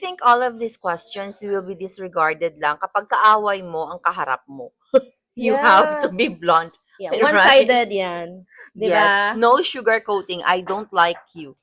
think all of these questions will be disregarded lang kapag kaaway mo ang kaharap mo. You have to Yeah. be blunt, Yeah, right? one-sided yan. 'Di Yes, ba? no sugarcoating. I don't like you.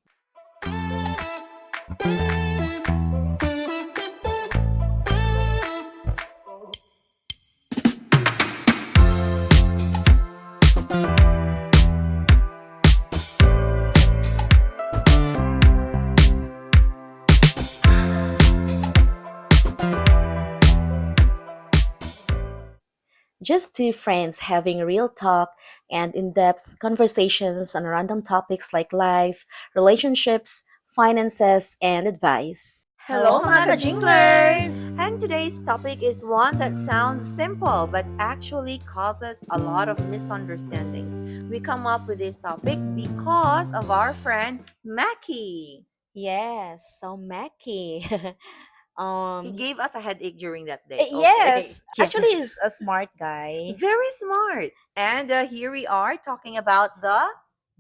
Just two friends having real talk and in-depth conversations on random topics like life, relationships, finances, and advice. Hello, mga ka-jinglers! And today's topic is one that sounds simple but actually causes a lot of misunderstandings. We come up with this topic because of our friend Mackie. Yes, so Mackie. He um gave us a headache during that day. Okay. yes, actually he's a smart guy. Very smart. And here we are talking about the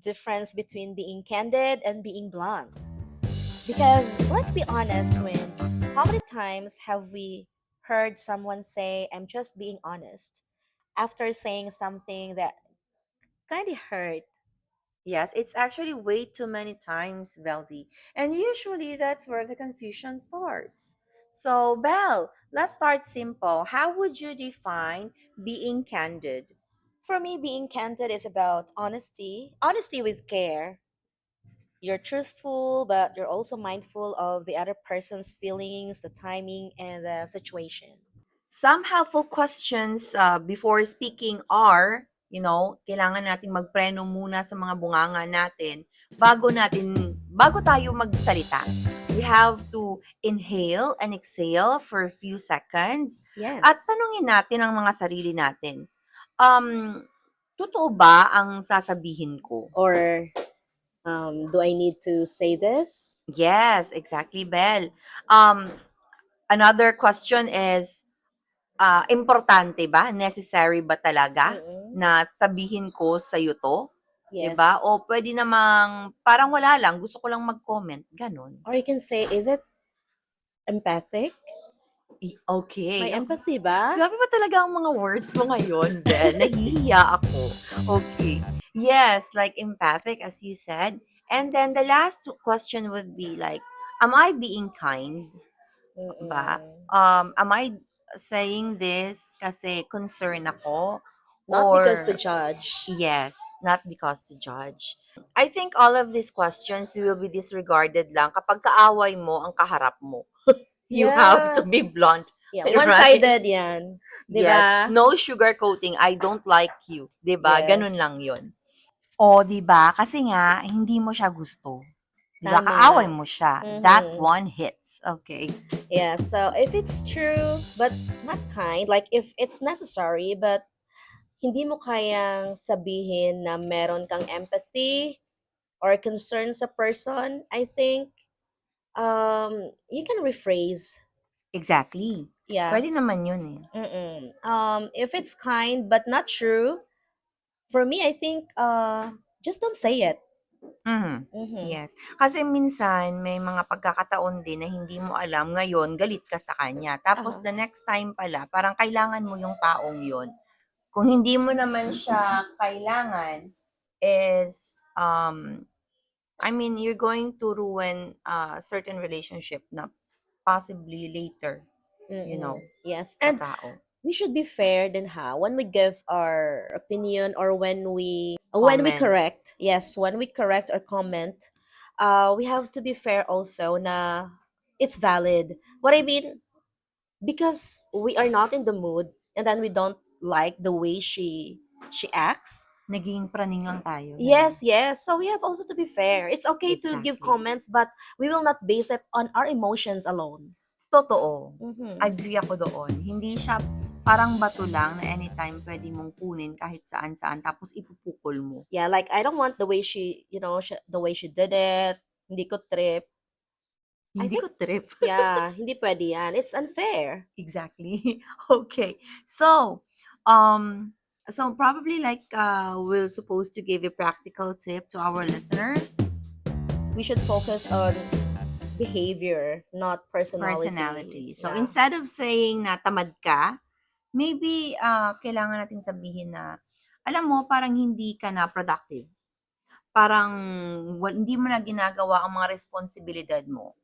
Difference between being candid and being blunt. Because let's be honest, twins, how many times have we heard someone say, I'm just being honest, after saying something that kind of hurt? Yes, it's actually way too many times, Beldy. And usually that's where the confusion starts. So, Belle, let's start simple. How would you define being candid? For me, being candid is about honesty, honesty with care. You're truthful, but you're also mindful of the other person's feelings, the timing, and the situation. Some helpful questions before speaking are, kailangan nating magpreno muna sa mga bunganga natin bago tayo magsalita. We have to inhale and exhale for a few seconds at Yes. tanungin natin ang mga sarili natin. Um, Totoo ba ang sasabihin ko? Or do I need to say this? Yes, exactly, Belle. Um, Another question is, importante ba, necessary ba talaga Mm-mm. na sabihin ko sa'yo 'to, 'di ba? Yes. O puwede namang parang wala lang, gusto ko lang mag-comment, gano'n. Or you can say, is it empathic? Okay. May empathy ba? Grabe ba talaga ang mga words mo ngayon, Belle, nahihiya ako. Okay. Yes, like empathic as you said. And then the last question would be like, am I being kind ba? Mm-mm. Am I saying this kasi concern ako Not because to or judge. yes, not because to judge. I think all of these questions will be disregarded lang kapag kaaway mo ang kaharap mo. You have to Yeah. be blunt, Yeah, right? one-sided yan. 'Di Yes, ba? no sugarcoating. I don't like you, 'di ba? Ganun Yes. lang 'yon. O, 'di ba? Kasi nga hindi mo siya gusto. 'Di ba? Kaaway Tama. mo siya. That Mm-hmm. one hits. Okay. Yeah, so if it's true, but not kind, like if it's necessary, but hindi mo kayang sabihin na meron kang empathy or concern sa person, I think you can rephrase. Exactly. Yeah. Puwede naman 'yun, eh. Mm-mm. If it's kind but not true, for me, I think just don't say it. Mhm. Mm-hmm. Yes. Kasi minsan may mga pagkakataon din na hindi mo alam, ngayon galit ka sa kanya, tapos Uh-huh. the next time pala parang kailangan mo yung taong yun. Kung hindi mo naman siya kailangan is, I mean, you're going to ruin a certain relationship na possibly later, Mm-mm. Yes. sa And tao. we should be fair then how when we give our opinion or when we Comment. correct, yes, when we correct or comment, we have to be fair also na it's valid. What I mean, because we are not in the mood and then we don't like the way she acts. Naging praning lang tayo, Yes, gano'n. yes, so we have also to be fair. It's okay to give Exactly. comments, but we will not base it on our emotions alone. Totoo. Mm-hmm. Agree ako doon. Hindi siya parang bato lang na anytime pwede mong kunin kahit saan-saan tapos ipupukol mo. Yeah, like I don't want the way the way she did it. Hindi ko trip. I Hindi think, ko trip. yeah, hindi pwede yan. It's unfair. Exactly. Okay. So, um, so probably like we're supposed to give a practical tip to our listeners. We should focus on behavior, not Personality. personality. So, Yeah. instead of saying na tamad ka, maybe, kailangan nating sabihin na, alam mo, parang hindi ka na productive. Parang hindi mo na ginagawa ang mga responsibilidad mo.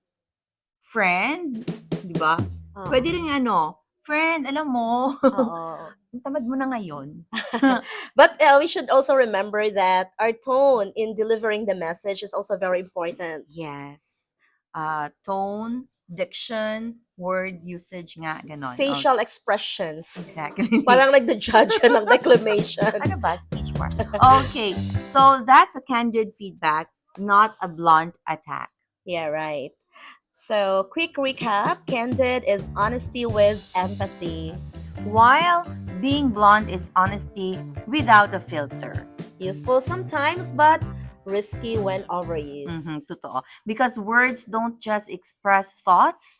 Friend, 'di ba? Puwede Oo. ring ano, "Friend, alam mo, Oo. ang tamad mo na ngayon." But we should also remember that our tone in delivering the message is also very important. Yes. Tone, diction, word usage nga, gano'n. Oh, Facial expressions. exactly. Parang nagda-judge ka ng declamation. Ano ba? Speech part. Okay. So, that's a candid feedback, not a blunt attack. Yeah, right. So, quick recap, candid is honesty with empathy. While being blunt is honesty without a filter. Useful sometimes, but risky when overused. Totoo. Because words don't just express thoughts,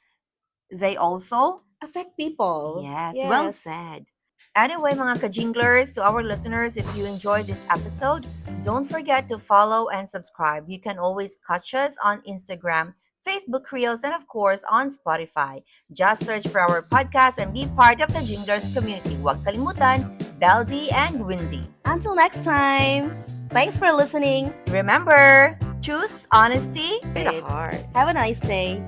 they also, Affect people. yes, well said. Anyway, mga ka-jinglers, to our listeners, if you enjoyed this episode, don't forget to follow and subscribe. You can always catch us on Instagram, Facebook Reels, and of course on Spotify. Just search for our podcast and be part of the Jinglers community. Huwag kalimutan, Beldy and Windy. Until next time, thanks for listening. Remember, choose honesty with a With heart. Have a nice day.